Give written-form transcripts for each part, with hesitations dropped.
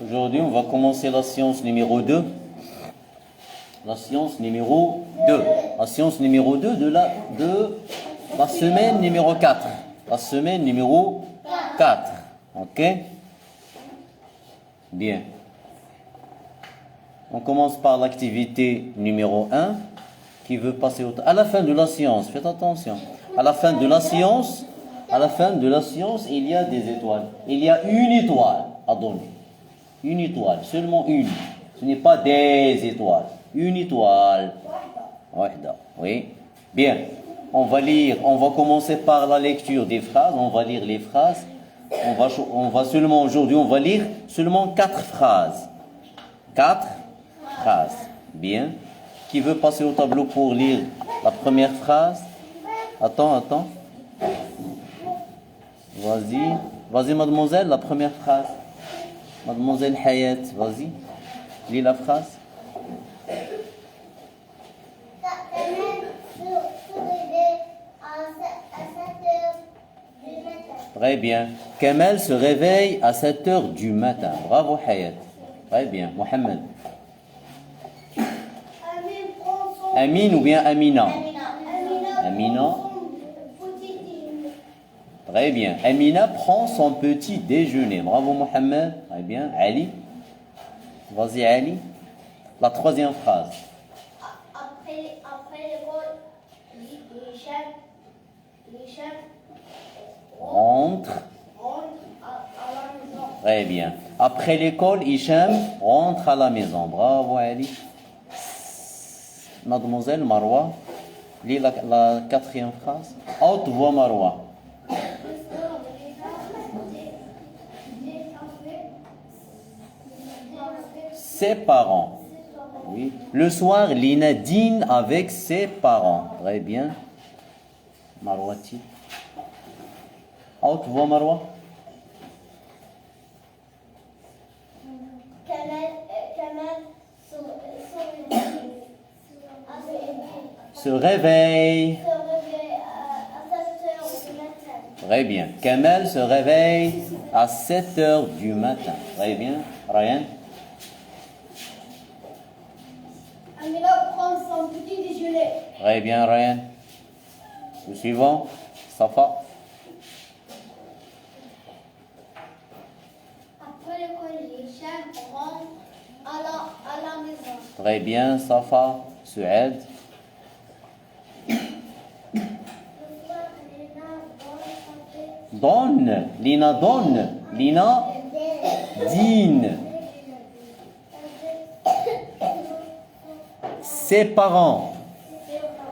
Aujourd'hui, on va commencer la séance numéro 2. La séance numéro 2. La séance numéro 2 de la semaine numéro 4. La semaine numéro 4. Ok? Bien. On commence par l'activité numéro 1 qui veut passer à la fin de la séance. Faites attention. À la fin de la séance, il y a des étoiles. Il y a une étoile à donner. Une étoile, seulement une. Ce n'est pas des étoiles. Une étoile. Oui. Bien. On va commencer par la lecture des phrases. On va lire les phrases. Aujourd'hui, on va lire seulement 4 phrases. 4 phrases. Bien. Qui veut passer au tableau pour lire la première phrase? Attends. Vas-y, mademoiselle, la première phrase. Mademoiselle Hayat, vas-y. Lis la phrase. Très bien. Kamel se réveille à 7 heures du matin. Bravo Hayat. Très bien. Mohamed. Amine ou bien Amina? Amina. Très bien. Amina prend son petit déjeuner. Bravo Mohamed. Très bien. Ali. Vas-y Ali. La troisième phrase. Après l'école, Hicham rentre à la maison. Très bien. Après l'école, Hicham rentre à la maison. Bravo Ali. Mademoiselle Marwa, lis la quatrième phrase. Haute voix Marwa. Ses parents. Oui. Le soir, Lina dîne avec ses parents. Très bien. Marwati. Haute voix Marwa. Se réveille. Très bien. Kamel se réveille à 7 heures du matin. Très bien. Ryan. Amina prend son petit déjeuner. Très bien, Ryan. Le suivant. Safa. Après l'école, Hicham rentre à la maison. Très bien, Safa. Suède. Donne. Lina donne. Lina dîne. Ses parents.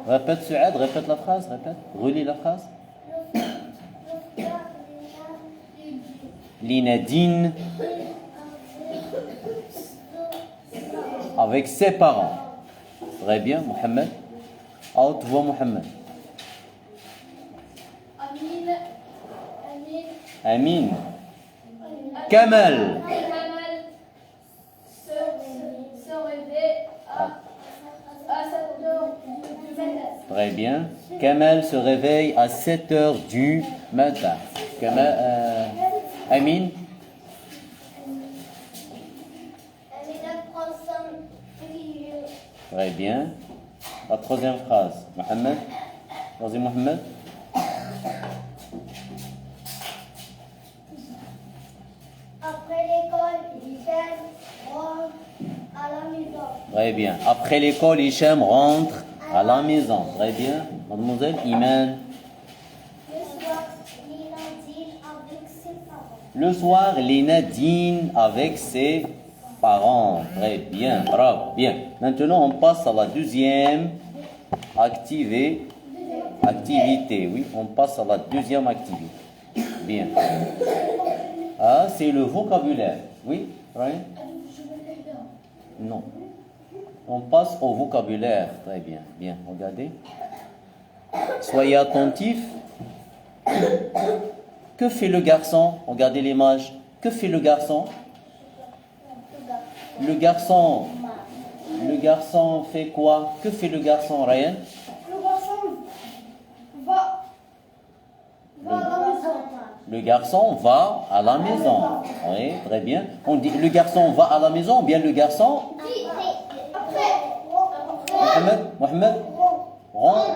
Répète Suède, répète la phrase, répète. Relis la phrase. Lina dîne avec ses parents. Très bien, Mohamed. Haute voix Mohamed. Amine. Kamel. Se réveille à 7 heures du matin. Très bien. Kamel se réveille à 7 heures du matin. Amine. Amina prend son petit déjeuner. Très bien. La troisième phrase. Mohamed. Vas-y Mohamed. Après l'école, Hicham rentre à la maison. Très bien. Après l'école, Hicham rentre à la maison. Très bien. Mademoiselle Iman. Le soir, Lina dîne avec ses parents. Le soir, Lina dîne avec ses parents. Très bien. Bravo. Bien. Maintenant, on passe à la deuxième activité. Oui, on passe à la deuxième activité. Bien. Ah, c'est le vocabulaire. Oui, Ryan? Non. On passe au vocabulaire. Très bien. Bien, regardez. Soyez attentifs. Que fait le garçon? Regardez l'image. Que fait le garçon? Le garçon fait quoi? Que fait le garçon, Ryan? Le garçon va à la maison. Le garçon va à la maison. Oui, très bien. On dit le garçon va à la maison ou bien le garçon... Mohamed, rentre.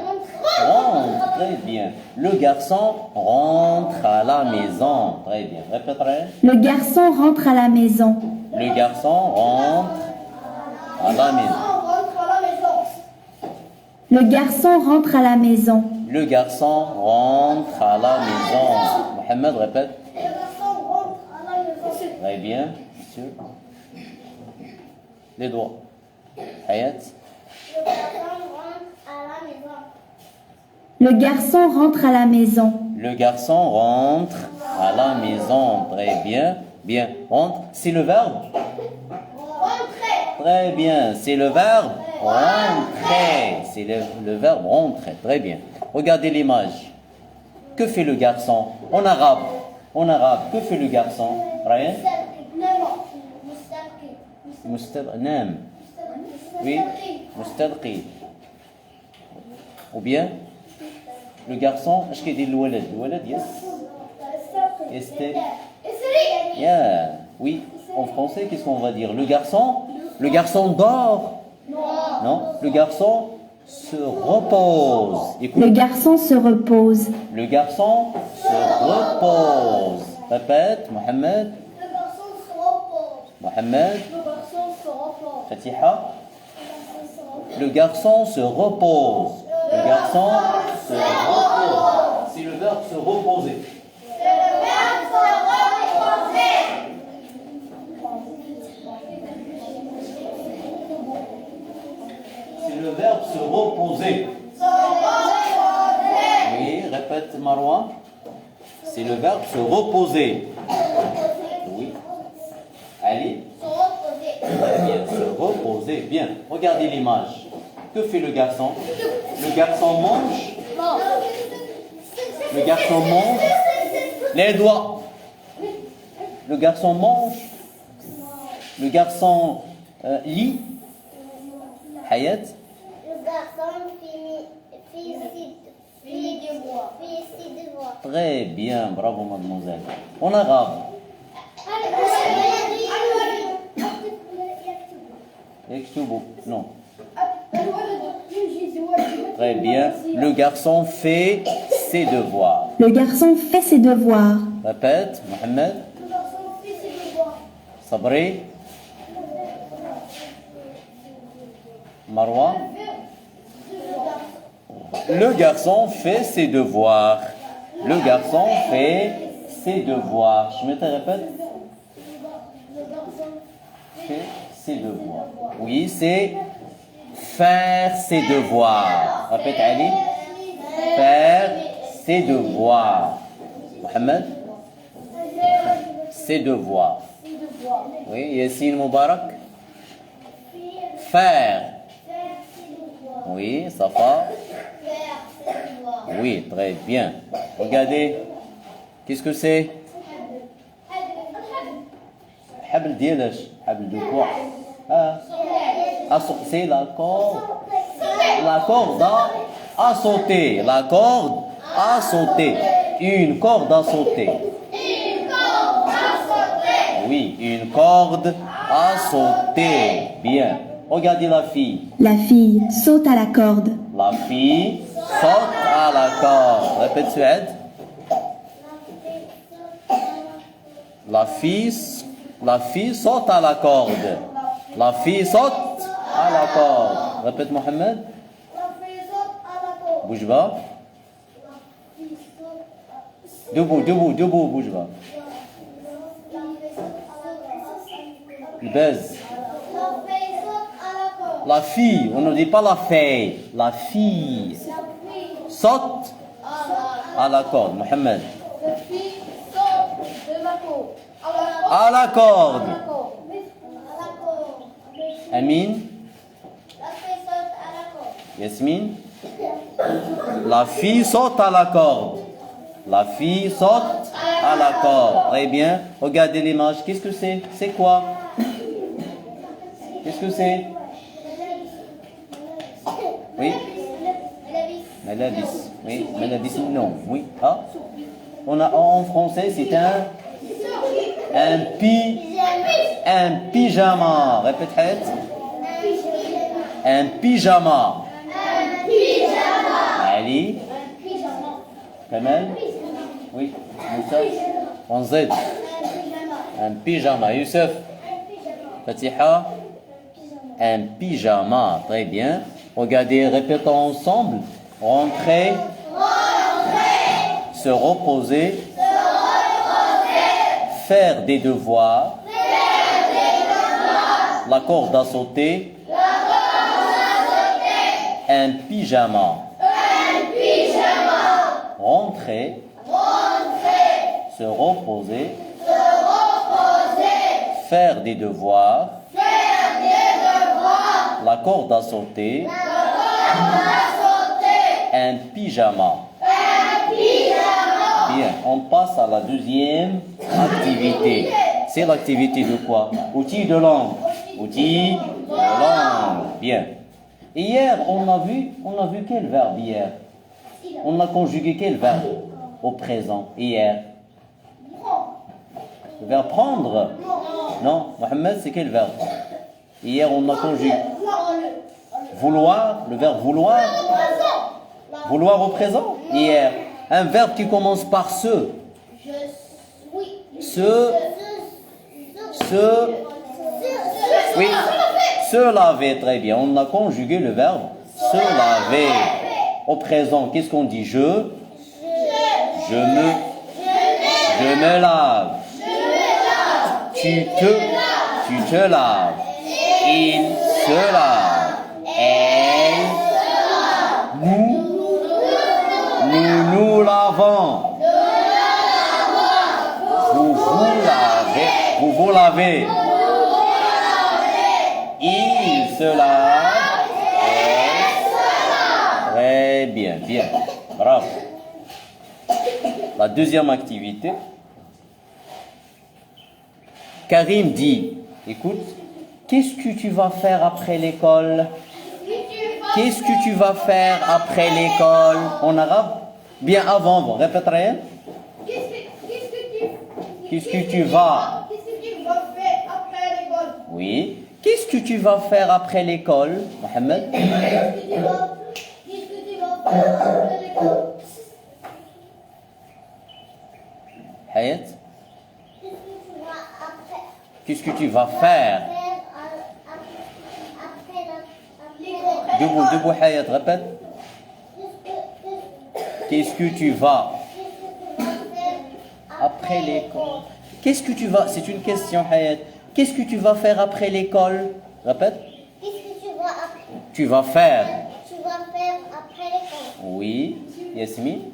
Très bien. Le garçon rentre à la maison. Très bien. Répéterai. Le garçon rentre à la maison. Le garçon rentre à la maison. Le garçon rentre à la maison. Le garçon rentre à la maison. Mohamed, répète. Très bien, monsieur. Les doigts. Hayat. Le garçon rentre à la maison. Le garçon rentre à la maison. Très bien. Bien. Rentre, c'est le verbe. Très bien. C'est le verbe rentrer. C'est le verbe rentrer. Très bien. Regardez l'image. Que fait le garçon en arabe? En arabe, que fait le garçon? Ryan? Nam. Oui. Mustalqi. Ou bien le garçon, est-ce qu'il dit le walad? Le walad, yes. Yeah. Oui. En français, qu'est-ce qu'on va dire? Le garçon dort. Non. Le garçon se repose. Écoute. Le garçon se repose. Le garçon se repose. Répète, Mohamed. Le garçon se repose. Mohamed. Le garçon se repose. Fatiha. Le garçon se repose. Le garçon se repose. C'est le verbe se reposer. C'est le verbe se reposer. C'est le verbe se reposer. Se reposer. Oui, répète Marwa. C'est le verbe se reposer. Oui. Allez. Se reposer. Très bien, se reposer. Bien. Regardez l'image. Que fait le garçon? Le garçon mange. Le garçon mange. Les doigts. Le garçon mange. Le garçon lit. Hayat. Le garçon fait ses devoirs. Très bien, bravo mademoiselle. En arabe. Ektubu. Non. Très bien. Le garçon fait ses devoirs. Le garçon fait ses devoirs. Répète, Mohamed. Le garçon fait ses devoirs. Sabri. Marwa. Le garçon fait ses devoirs. Le garçon fait ses devoirs. Je me te répète. Fait ses devoirs. Oui, c'est faire ses devoirs. Répète, Ali. Faire ses devoirs. Mohamed. Ses devoirs. Oui, Yassine Moubarak. Faire. Oui, Safa. Oui, très bien. Regardez. Qu'est-ce que c'est? Habl dielash. Habl de quoi? C'est la corde. La corde à sauter. La corde à sauter. Une corde à sauter. Une corde à sauter. Oui, une corde à sauter. Bien. Regardez la fille. La fille saute à la corde. La fille saute à la corde. Répète, Suède. La fille saute à la corde. La fille saute à la corde. Répète, Mohamed. La fille saute à la corde. Bouge pas. Debout, bouge pas. Le baise. La fille, on ne dit pas la fille. La fille saute à la corde. Mohamed. La fille saute de la corde. À la corde. Amin. La fille saute à la corde. Yasmine. La fille saute à la corde. La fille saute à la corde. Très bien. Regardez l'image. Qu'est-ce que c'est? C'est quoi? Qu'est-ce que c'est? Oui. Malabis. Oui. Malabis, non. Oui. Ah. On a en français, c'est un pyjama. Répète. Un pyjama. Ali. Kamel. Oui. Moussa. On Z. Un pyjama. Youssef. Fatiha. Un pyjama. Très bien. Regardez, répétons ensemble. Rentrer. Se reposer. Faire des devoirs. La corde à sauter. Un pyjama. Rentrer. Se reposer. Faire des devoirs. La corde à sauter. Un pyjama. Bien, on passe à la deuxième activité. C'est l'activité de quoi? Outil de langue. Outil de langue. Bien. Hier, on a vu quel verbe hier? On a conjugué quel verbe au présent hier? Le verbe prendre? Non, Mohamed, c'est quel verbe? Hier, on a conjugué. Vouloir, le verbe vouloir. Vouloir au présent? Hier. Un verbe qui commence par se. Oui. Se laver, très bien. On a conjugué le verbe se laver. Au présent, qu'est-ce qu'on dit? Je me lave. Tu te laves. Il se lave. Elle, nous lavons. Vous lavez. Il se lave. Très bien. Bravo. La deuxième activité. Karim dit, écoute, qu'est-ce que tu vas faire après l'école? Qu'est-ce que tu vas faire après l'école? En arabe? Bien avant, bon, répète rien. Qu'est-ce que tu vas faire après l'école? Oui. Qu'est-ce que tu vas faire après l'école, Mohamed? Qu'est-ce que tu vas faire après l'école? Hayat? Qu'est-ce que tu vas faire? Debout, Hayat, répète. Qu'est-ce que tu vas après l'école? Qu'est-ce que tu vas? C'est une question, Hayat. Qu'est-ce que tu vas faire après l'école? Répète. Qu'est-ce que tu vas faire? Tu vas faire après l'école. Oui, Yasmine.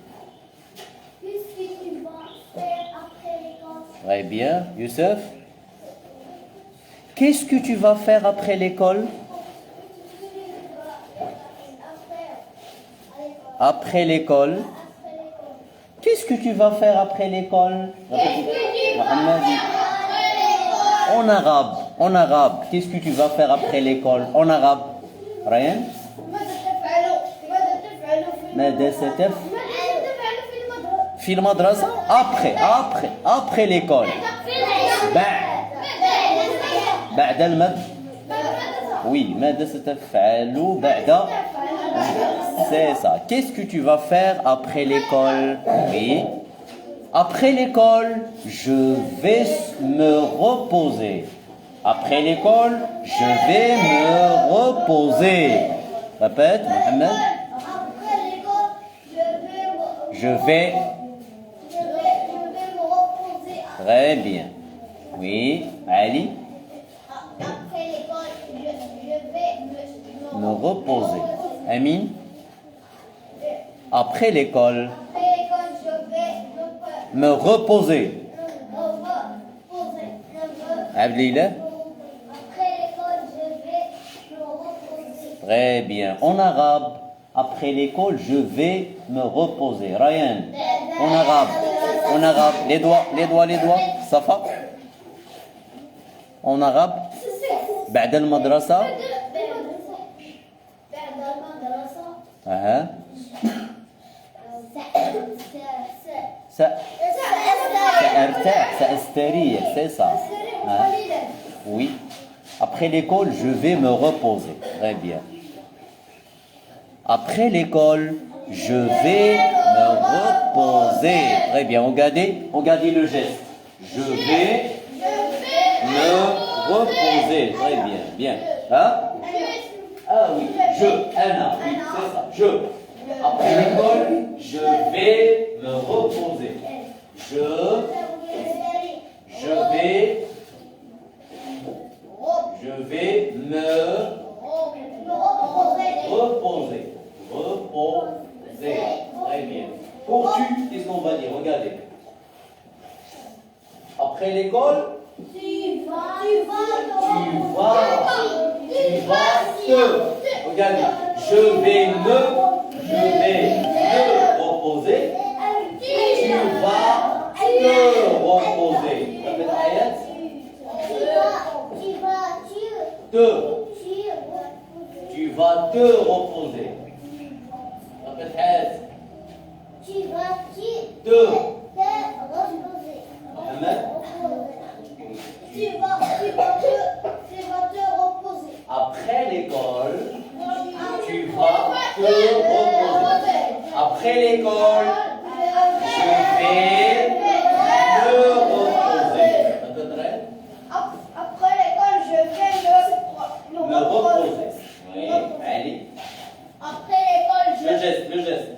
Qu'est-ce que tu vas faire après l'école? Très bien. Youssef. Qu'est-ce que tu vas faire après l'école? Après l'école. Qu'est-ce que tu vas faire après l'école? En arabe. Qu'est-ce que tu vas faire après l'école? En arabe. Rien? ماذا ستفعل في المدرسة؟ Après l'école. بعد المدرسة. Oui, ماذا ستفعل بعد. C'est ça. Qu'est-ce que tu vas faire après l'école? Oui. Après l'école, je vais me reposer. Après l'école, je vais me reposer. Répète, Mohamed. Après l'école, Je vais. me reposer. Très bien. Oui, Ali. Après l'école, je vais Me reposer. Amine. Après l'école, je vais me reposer. Abdillah. Après l'école, je vais me reposer. Très bien. En arabe, après l'école, je vais me reposer. Ryan. En arabe. Les doigts. Safa. En arabe. بعد المدرسة. سأرتاح سأستريح, c'est ça. Hein? Oui. Après l'école, je vais me reposer. Très bien. Après l'école, je vais me reposer. Très bien. Regardez le geste. Je vais me reposer. Très bien. Bien. Hein? Ah oui. Je. Anna. Oui, c'est ça. Je. Après l'école, je vais me reposer. Je vais me reposer. Reposer. Très bien. Pour tu, qu'est-ce qu'on va dire? Regardez. Après l'école, tu vas te. Regardez. Je vais me reposer. Tu vas te reposer. Répète ayat. Tu vas te reposer. Répète ayat. Ahmed. Après l'école, tu vas te reposer. Après l'école, je vais me reposer. Après l'école, je vais me reposer. Oui, allez. Après l'école, Le geste.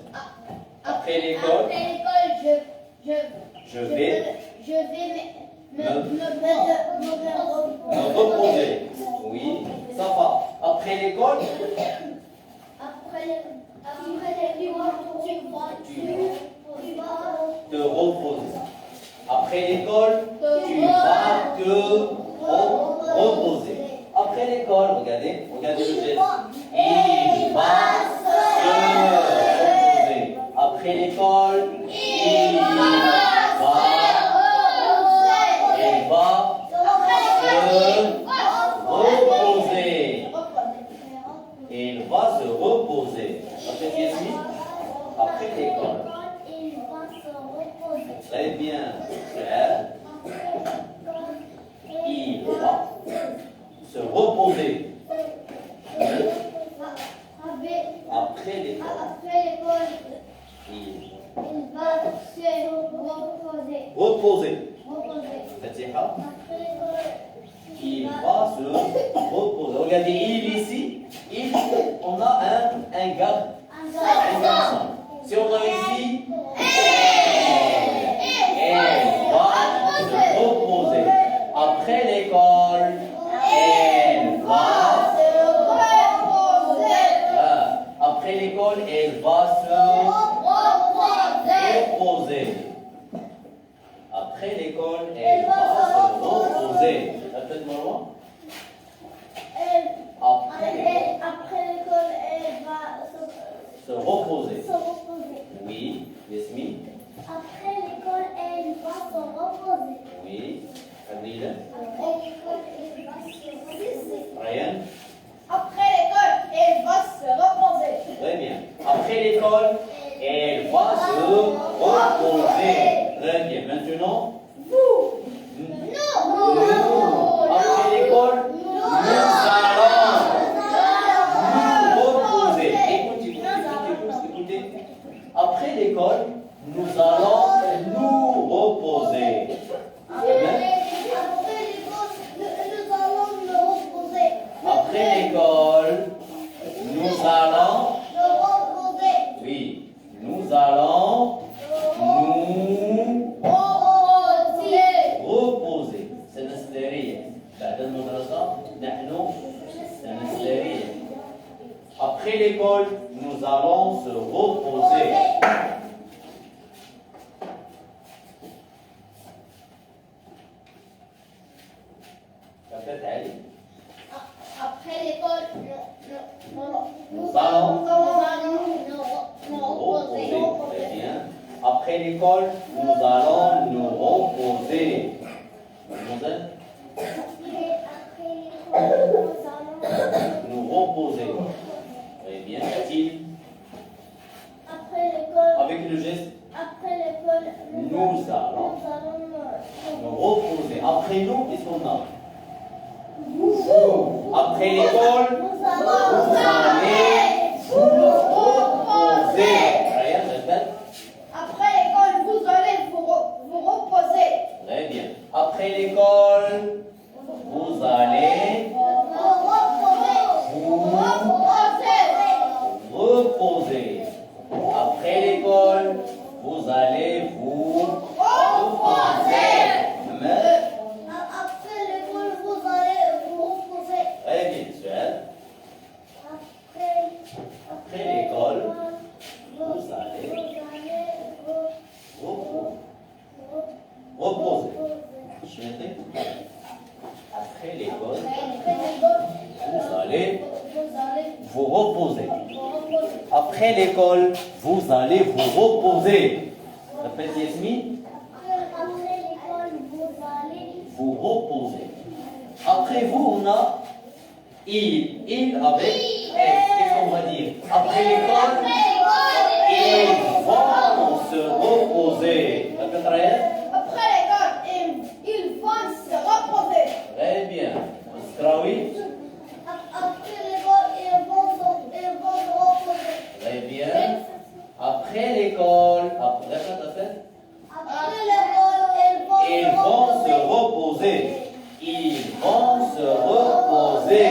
Après l'école, je vais me reposer. Oui, ça va. Après l'école, te reposer. Après l'école, tu vas te reposer. Après l'école, regardez le geste. Il va se reposer. Après l'école, il va il va se reposer. Après Yasmine, après l'école. Très bien. Il va se reposer. Après l'école. Il va se reposer. Fatiha. Il va se reposer. Regardez, il ici. On a un gars. Si on a ici, elle va se reposer. Après l'école, elle va se reposer. Après l'école, elle va se reposer. Après l'école, elle va se reposer. Répète-moi loin. Après l'école, elle va se reposer. Oui, Yasmine. Après l'école, elle va se reposer. Oui, Fadila. Après l'école, elle va se reposer. Ryan. Après l'école, elle va se reposer. Très bien. Après l'école, elle va se reposer. Très bien. Maintenant, Vous. après l'école, nous allons nous reposer. Écoutez. Après l'école, nous allons nous reposer. Après l'école, nous allons oui, nous allons nous reposer. سنستريح. بعد المدرسة نحن سنستريح. Après l'école, nous allons se reposer. Après l'école, nous allons nous reposer. Très bien. Après l'école, nous allons nous reposer. Mademoiselle? Nous reposer. Très bien. Est-il? Après l'école, Avec le geste. après l'école, Nous reposer. Après nous, qu'est-ce qu'on a? Après l'école, vous allez vous reposer. Ryan, répète. Après l'école, vous allez vous reposer. Très bien. Après l'école, vous allez vous reposer. Après l'école, vous allez vous reposer. Mais, Après l'école, vous allez vous reposer. très bien, Suède. Après l'école, vous allez reposer. Suède. Après l'école, vous allez vous reposer. Après l'école, vous allez vous reposer. Répète Yasmine. Après l'école, vous allez Vous reposer. Après vous, on a il avec S. Qu'est-ce qu'on va dire? Après l'école, ils vont se reposer. Répète Ryan. Après l'école, ils vont se reposer. Très bien. Straoui. Après l'école, ils vont se reposer. Très bien. Après l'école, répète. Après l'école, Ils vont se reposer. Ils vont se reposer.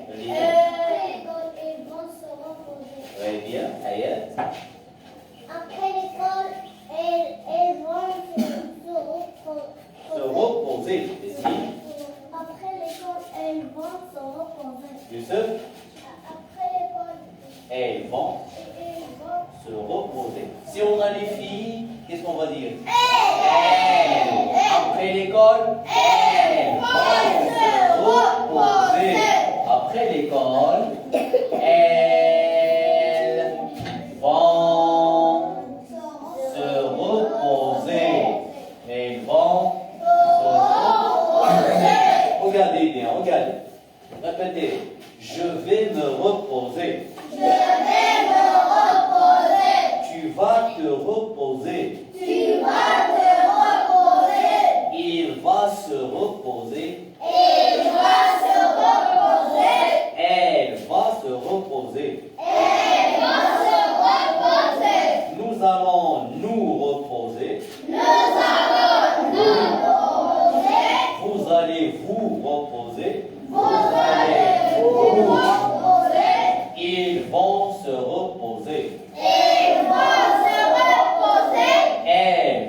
Après l'école, ils vont se reposer. Très bien. Ayat. Après l'école, ils vont Se reposer. Ici. Après l'école, ils vont se reposer. Youssef. Après l'école, Elles vont ils vont se reposer. Si on a les filles, qu'est-ce qu'on va dire? Elles. Après l'école, elles vont se reposer. Après l'école, elles vont se reposer. Elles vont se reposer. Regardez bien, regardez. Répétez. Je vais me reposer. Tu vas te reposer. Il va se reposer. Elle va se reposer. Nous allons nous reposer. Vous allez vous reposer. Ils vont se reposer. Elles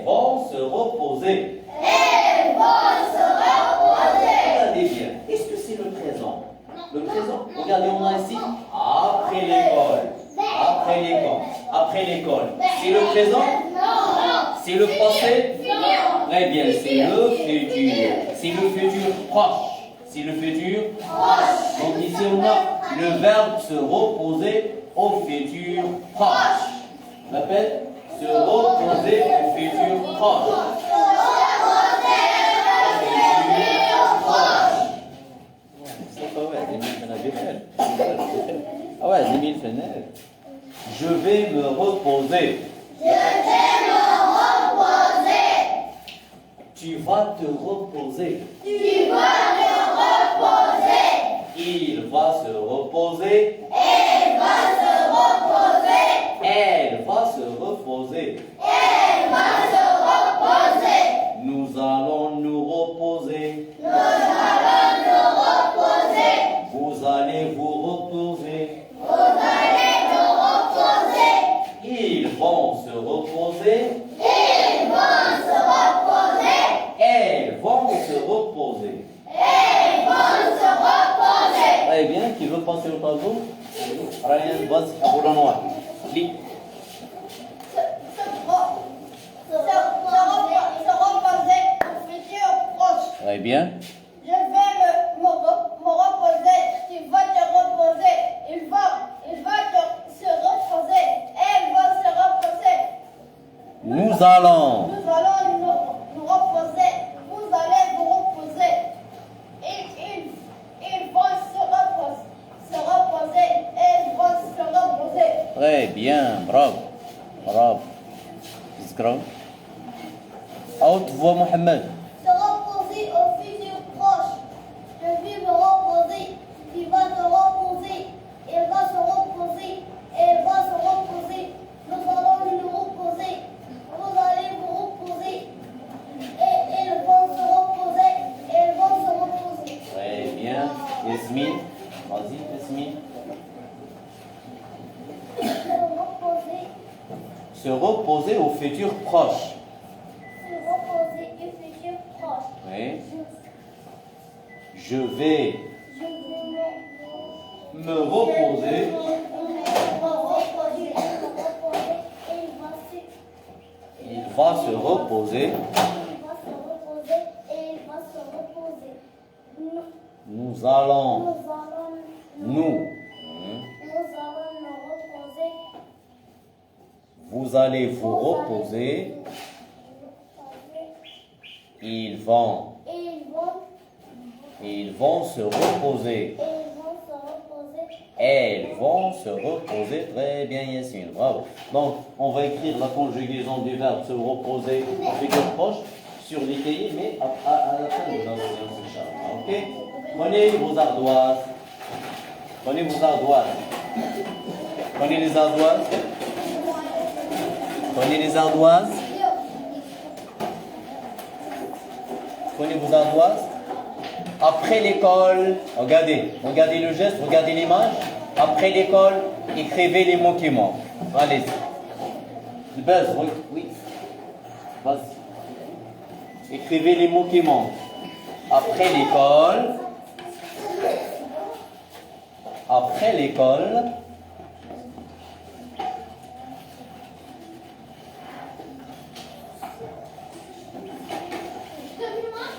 vont se reposer. Regardez bien. Est-ce que c'est le présent? Le présent. Regardez, on a ici. Après l'école. Après l'école. Après l'école. C'est le présent? C'est le passé? Très bien, c'est le futur. C'est le futur proche. C'est le futur proche. Donc ici on a le verbe se reposer au futur proche. Répète, se reposer au futur proche. Je vais me reposer. Tu vas te reposer. Il va se reposer. Elle va se reposer. Nous allons nous reposer. Vous allez vous reposer. Ils vont se reposer. Elles vont se reposer. Très bien, qui veut passer au tableau? Ryan, vas-y, à bout noir. Lis. Très bien. Je vais me reposer. Tu vas te reposer. Il va se reposer. Elle va se reposer. Nous allons. Nous allons nous reposer. Vous allez vous reposer. Ils vont se reposer. Elles vont se reposer. Très bien, bravo. Bravo. Zikra. À haute voix, Mohamed. Se reposer. Se reposer au futur proche. Se reposer au futur proche. Oui. Je vais Je vais me reposer. Il va se reposer. Nous allons. Nous. nous reposer. Vous allez vous reposer. Ils vont. Ils vont se reposer. Elles vont se reposer. Très bien, Yassine. Bravo. Donc, on va écrire la conjugaison du verbe se reposer au futur proche sur les cahiers, mais à la fin de la séance, Inch'Allah. Ok? Prenez vos ardoises. Prenez vos ardoises. Prenez les ardoises. Prenez les ardoises. Prenez vos ardoises. Après l'école, regardez le geste, regardez l'image. Après l'école, écrivez les mots qui manquent. Allez-y. Le buzz, oui. Vas-y. Écrivez les mots qui manquent. Après l'école. Après l'école.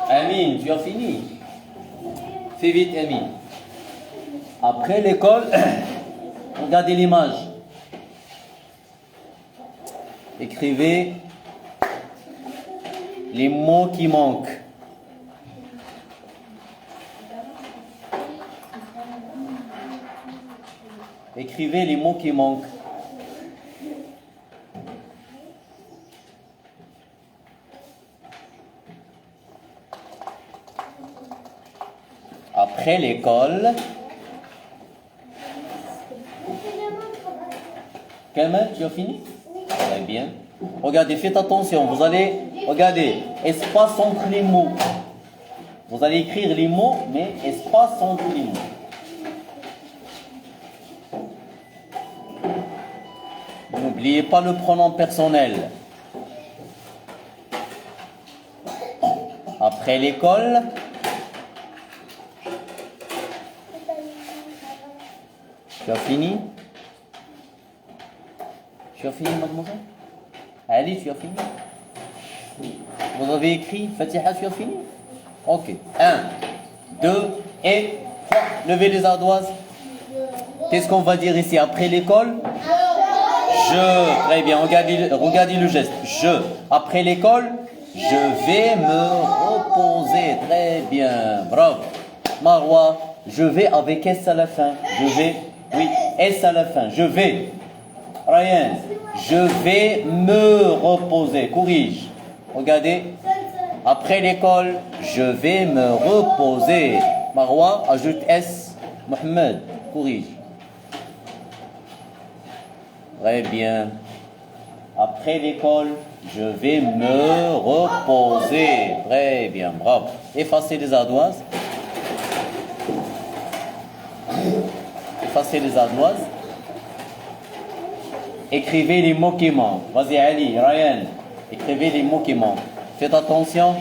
Amine, tu as fini? Fais vite, Amine. Après l'école, regardez l'image. Écrivez les mots qui manquent. Écrivez les mots qui manquent. Après l'école. Kamel, tu as fini? Très bien. Regardez, faites attention. Vous allez, regardez, espace entre les mots. Vous allez écrire les mots, mais espace entre les mots. N'oubliez pas le pronom personnel. Après l'école. Tu as fini? Tu as fini, mademoiselle? Ali, tu as fini? Vous avez écrit Fatiha, tu as fini? Ok. 1, 2 et 3. Levez les ardoises. Qu'est-ce qu'on va dire ici? Après l'école? Je. Très bien. Regardez le geste. Je. Après l'école, je vais me reposer. Très bien. Bravo. Marwa, je vais avec S à la fin. Je vais. Oui, S à la fin. Je vais. Ryan, je vais me reposer. Corrige. Regardez. Après l'école, je vais me reposer. Marwa, ajoute S. Mohamed, corrige. Très bien. Après l'école, je vais me reposer. Très bien, bravo. Effacez les ardoises. Effacez les ardoises. Écrivez les mots qui manquent. Vas-y, Ali, Ryan. Écrivez les mots qui manquent. Faites attention.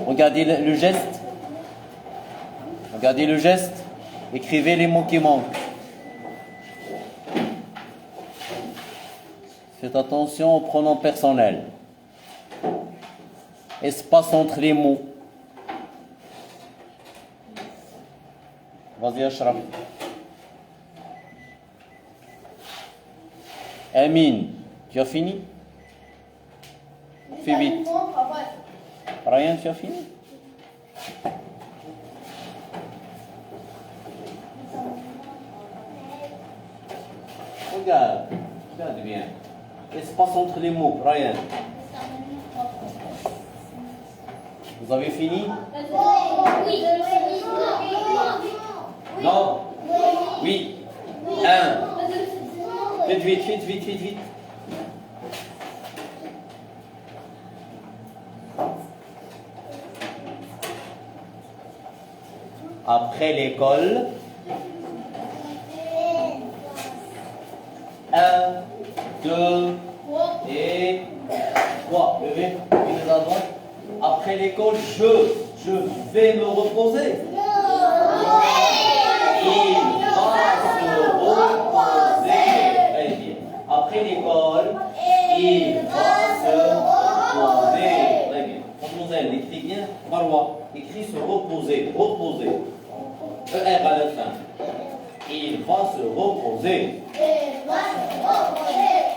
Regardez le geste. Regardez le geste. Écrivez les mots qui manquent. Faites attention au pronom personnel. Espace entre les mots. Vas-y, Ashraf. Amine, tu as fini? Fais vite. Ryan, tu as fini? Regarde bien. Espace entre les mots, Ryan. Vous avez fini? Oui. Non? Oui. 1. Vite. Après l'école. 1, 2, et 3. Levez, levez à droite. Après l'école, je vais me reposer. Il va se reposer. Très bien. Après l'école, il va se reposer. Très bien. Mademoiselle, écrit bien. Marwa, écrit se reposer. Reposer. ER à la fin. Il va se reposer.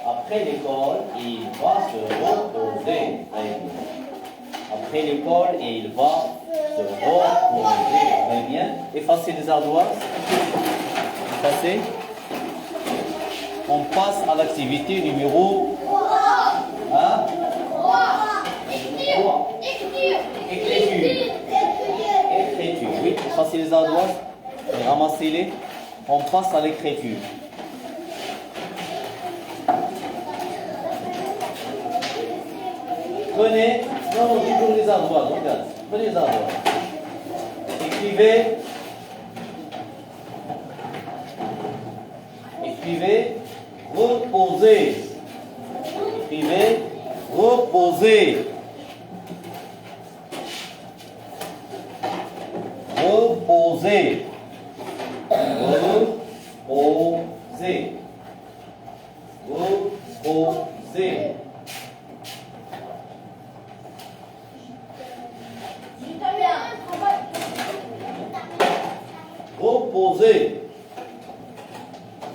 Après l'école, il va se reposer. Très bien. Après l'école, il va se reposer. Très bien. Effacez les ardoises. Effacez. On passe à l'activité numéro 3. Écriture. Écriture. Oui, effacez les ardoises. Et ramassez-les. On passe à l'écriture. Prenez, non, toujours les ardoises, regarde. Prenez les ardoises. Écrivez. Écrivez, reposez. Écrivez, reposez. Reposez. Reposez. Reposez. Reposez.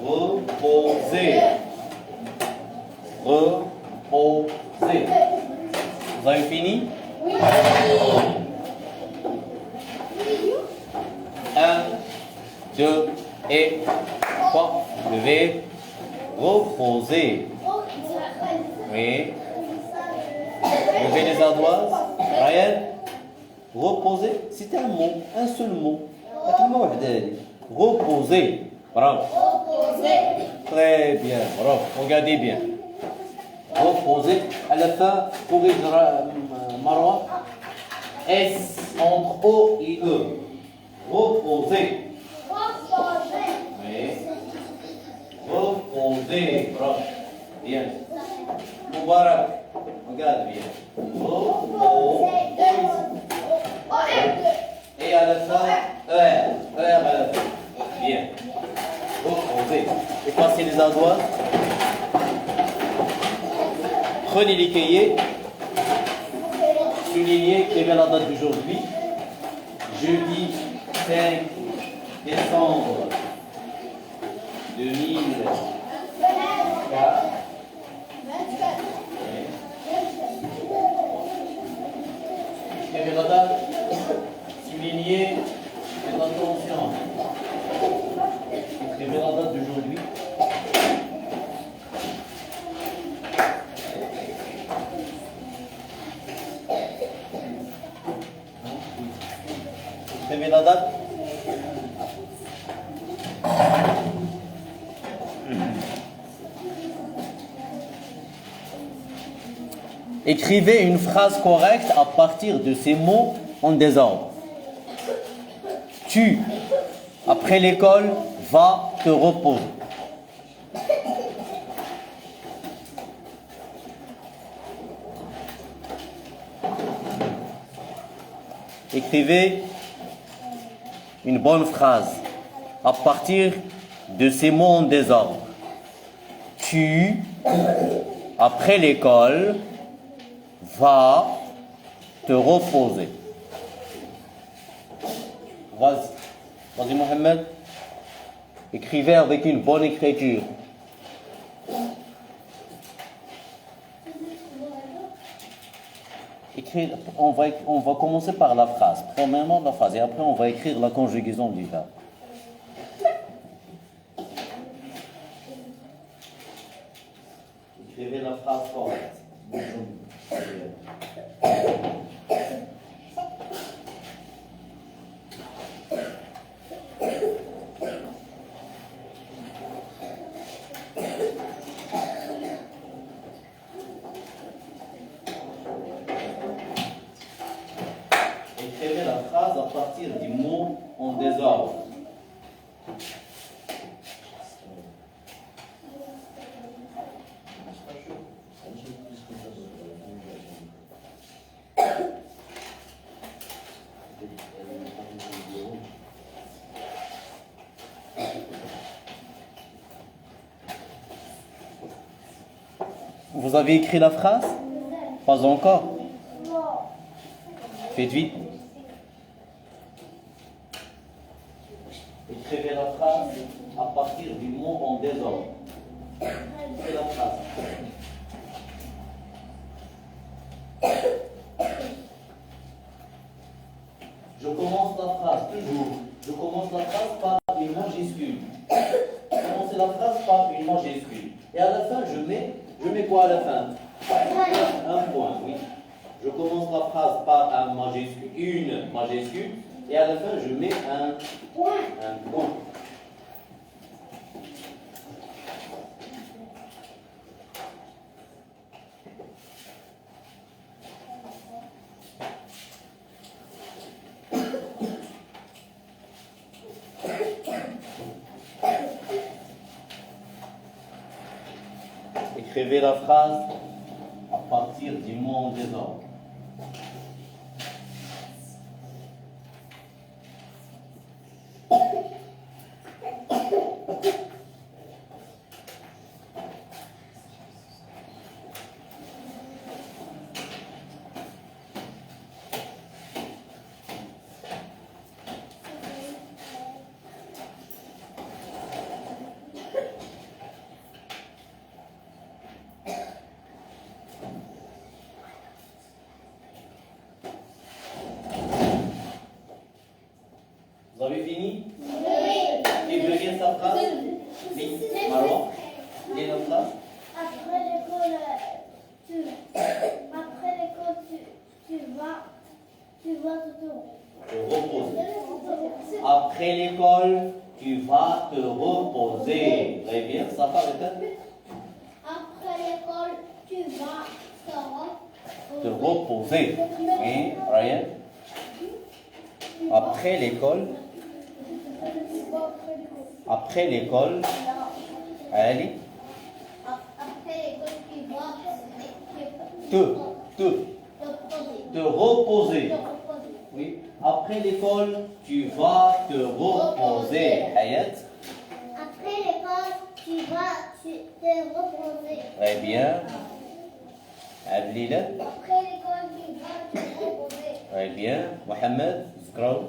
Reposez. Reposez. Vous avez fini? Oui. 1, 2 et 3. Levez. Reposez. Oui. Levez les ardoises. Ryan. Reposer, c'est un mot, un seul mot. Reposer. Bravo. Très bien, bravo. Regardez bien. Reposer. À la fin, corrige Marwa. S entre O et E. Reposer. Oui. Reposer. Bravo. Bien. Moubarak. Regarde bien. Reposer. Et à la fin, ER à la fin. Bien. Reposez. Effacez les ardoises. Prenez les cahiers. Soulignez, écrivez la date d'aujourd'hui. Jeudi 5 décembre 2004. Écrivez la date. Soulignez. Faites attention. Écrivez la date d'aujourd'hui. Écrivez la date. Écrivez une phrase correcte à partir de ces mots en désordre. Tu, après l'école, vas te reposer. Écrivez une bonne phrase à partir de ces mots en désordre. Tu, après l'école, vas te reposer. Vas-y Mohamed. Écrivez avec une bonne écriture. On va commencer par la phrase. Premièrement la phrase et après on va écrire la conjugaison du verbe. Écrivez la phrase correcte. Écrivez la phrase à partir du mot en désordre. Vous avez écrit la phrase? Pas encore. Faites vite. Écrivez la phrase à partir du mot en désordre. C'est la phrase. Je commence la phrase, toujours. Je commence la phrase par une majuscule. Commencez la phrase par une majuscule. Et à la fin, je mets quoi à la fin? Un point, oui. Je commence la phrase par une majuscule, et à la fin, je mets un point. Écrivez la phrase à partir du mot en désordre. Vous avez fini? Oui. Qui veut lire sa phrase? Oui. Marwan, lis la phrase. Après l'école, tu vas Te reposer. Après l'école, tu vas te reposer. Très bien, ça va peut-être? Après l'école, tu vas Te reposer. Oui, Ryan. Après l'école, allez, Après l'école, tu vas te reposer. Oui. Après l'école, tu vas te reposer. Hayat. Après l'école, tu vas te reposer. Très bien. Abdillah. Après l'école, tu vas te reposer. Très bien. Mohamed. Zkraou.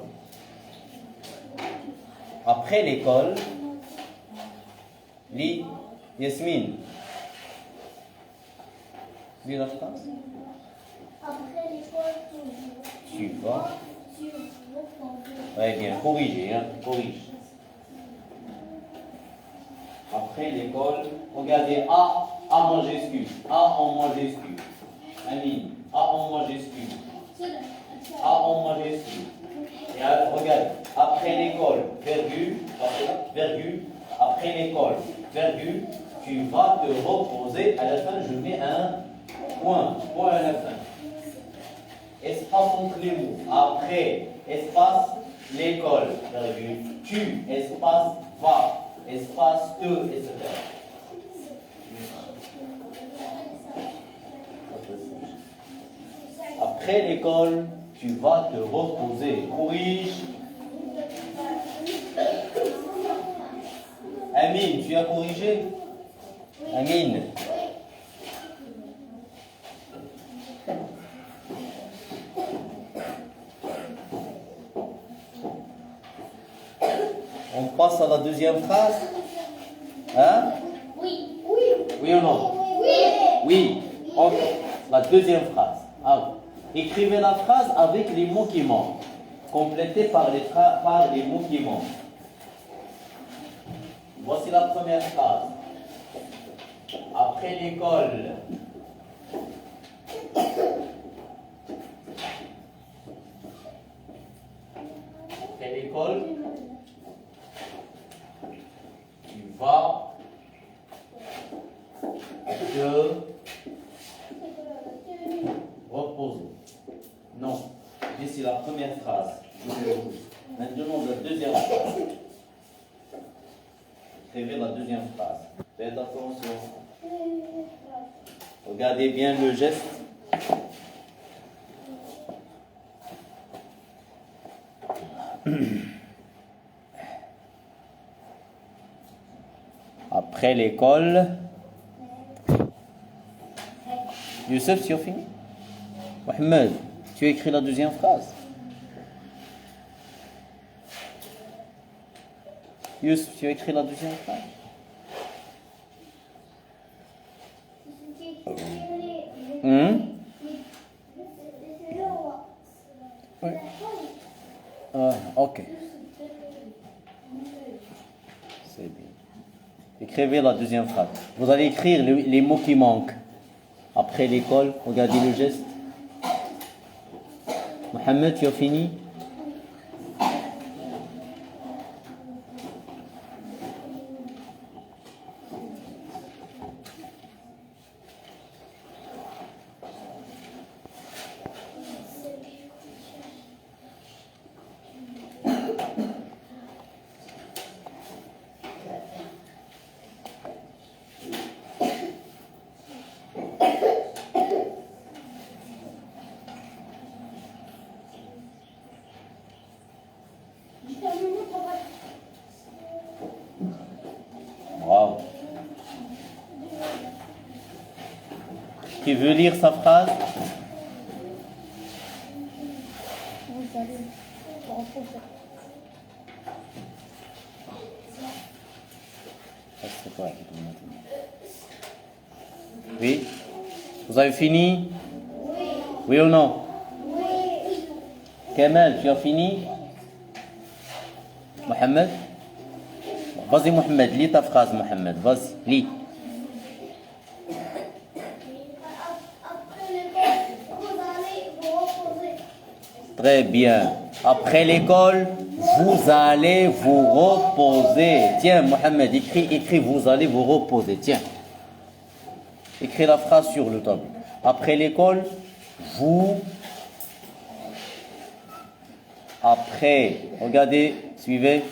Après l'école, lis Yasmine. Lis la phrase. Après l'école, Tu vas. te reposer. Très bien. Corrigez, hein. Corrige. Après l'école, regardez A majuscule. A en majuscule. Amine. A en majuscule. A en majuscule. Et alors, regarde, après l'école, virgule, après l'école, virgule, tu vas te reposer. À la fin, je mets un point à la fin. Espace entre les mots. Après, espace, l'école, virgule, tu, espace, va, espace, te, etc. Après l'école, tu vas te reposer. Corrige. Amine, tu as corrigé? Amine. On passe à la deuxième phrase. Hein? Oui. Oui ou non? Oui. La deuxième phrase. Alors, écrivez la phrase avec les mots qui manquent. Complétez par les mots qui manquent. Voici la première phrase. Après l'école. Après l'école, tu vas te reposer. Non, c'est la première phrase. Maintenant, la deuxième phrase. Écrivez la deuxième phrase. Faites attention. Regardez bien le geste. Après l'école, Youssef, tu as fini? Mohamed, tu as écrit la deuxième phrase. Youssef, tu as écrit la deuxième phrase. Oui. Ok. C'est bien. Écrivez la deuxième phrase. Vous allez écrire les mots qui manquent. Après l'école, regardez le geste. Mohamed, tu as fini? Bravo. Qui veut lire sa phrase? Vous allez vous reposer. C'est quoi, oui? Vous avez fini? Oui. Oui ou non? Oui. Kamel, tu as fini? Mohamed? Vas-y Mohamed, lis ta phrase Mohamed, vas-y, lis. Après l'école, vous allez vous reposer. Très bien. Après l'école, vous allez vous reposer. Tiens Mohamed, écris vous allez vous reposer, tiens. Écris la phrase sur le tableau. Après l'école, vous... Après, regardez, suivez.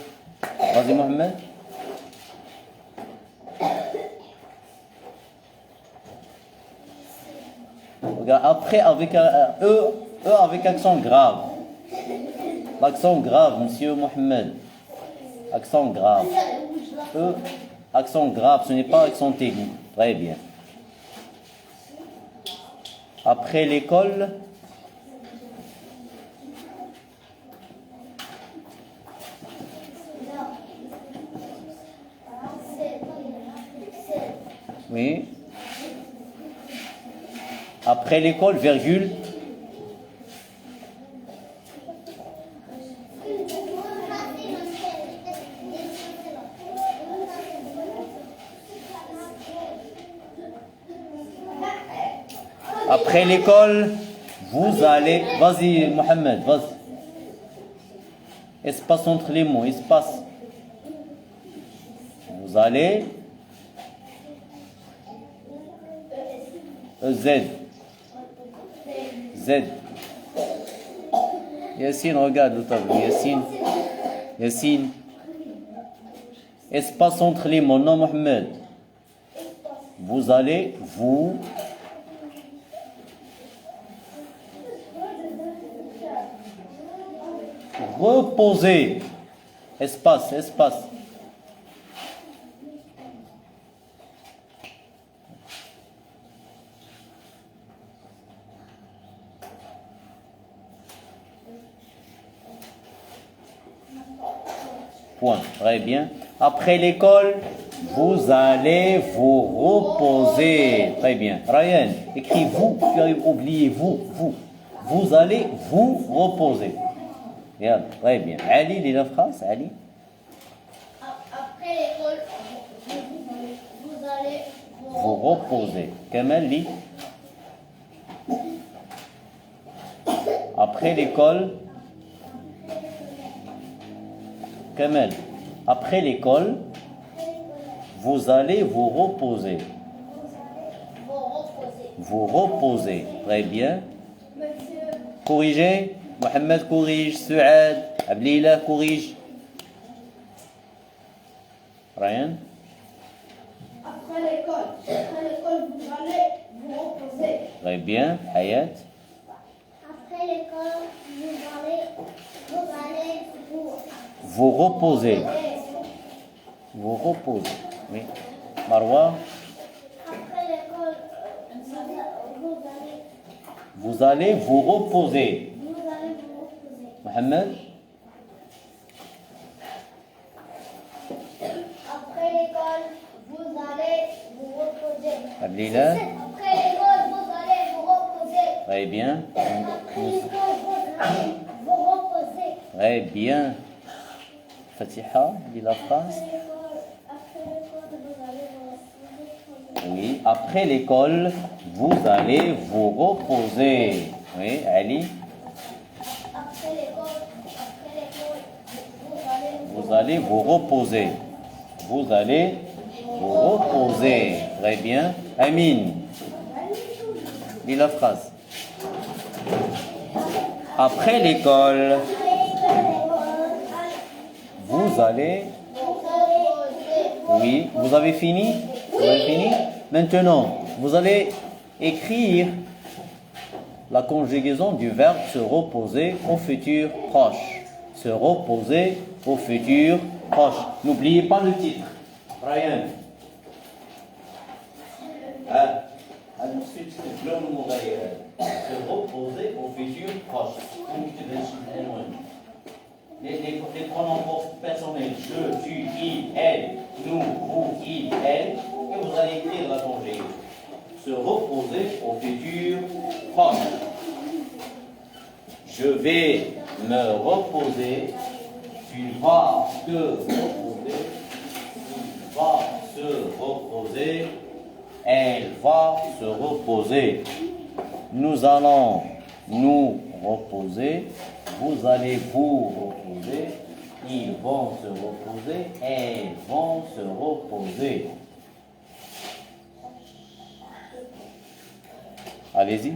Vas-y Mohamed. Regarde, après avec un E avec accent grave. L'accent grave, monsieur Mohamed. Accent grave. E, accent grave, ce n'est pas accent aigu. Très bien. Après l'école, oui. Après l'école, virgule. Après l'école, vous allez... Vas-y, Mohamed, vas-y. Espace entre les mots, espace. Vous allez... Z. Z. Yassine, regarde le tableau. Yassine. Yassine. Espace entre les mots, non, Mohamed. Vous allez, vous... reposer. Espace, espace. Point. Très bien. Après l'école, vous allez vous reposer. Très bien. Ryan, écris vous. Tu as oublié vous. Vous. Vous allez vous reposer. Regarde. Très bien. Ali, lis la phrase. Ali. Après l'école, vous allez Vous reposer. Kamel, lis. Après l'école, Kamel, après l'école, vous allez vous reposer. vous reposer. Vous reposer. Très bien. Monsieur, Corrigez. Mohamed corrige. Suad. Abdillah corrige. Ryan. après l'école, vous allez vous reposer. Très bien. Hayat. Après l'école, vous allez Vous reposer. Vous reposez. Oui. Marwa. Après l'école, vous allez Vous allez vous reposer. Vous allez vous reposer. Mohamed? Après l'école, vous allez vous reposer. Abdillah? Après l'école, vous allez vous reposer. Très bien. Après l'école, vous allez vous reposer. Très bien. Fatiha, dis la phrase. Après l'école, vous allez vous reposer. Oui, après l'école, vous allez vous reposer. Oui, Ali, Après l'école, vous allez vous reposer. Vous allez vous reposer. Très bien. Amine, dis la phrase. Après l'école, vous allez... Oui, vous avez fini? Vous avez fini? Maintenant, vous allez écrire la conjugaison du verbe se reposer au futur proche. Se reposer au futur proche. N'oubliez pas le titre. Brian. Se reposer au futur proche. Les pronoms personnels, je, tu, il, elle, nous, vous, il, elle, et vous allez écrire la conjugaison. Se reposer au futur proche. Je vais me reposer, tu vas te reposer, il va se reposer, elle va se reposer. Nous allons nous reposer, vous allez vous reposer, ils vont se reposer, elles vont se reposer. Allez-y.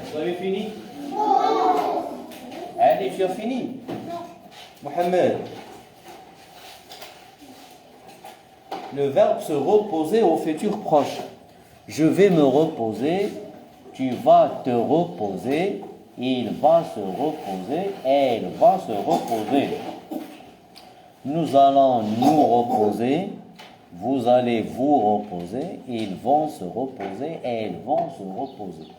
Vous avez fini? Allez, tu as fini? Mohamed. Le verbe se reposer au futur proche. Je vais me reposer, tu vas te reposer, il va se reposer, elle va se reposer. Nous allons nous reposer, vous allez vous reposer, ils vont se reposer, elles vont se reposer.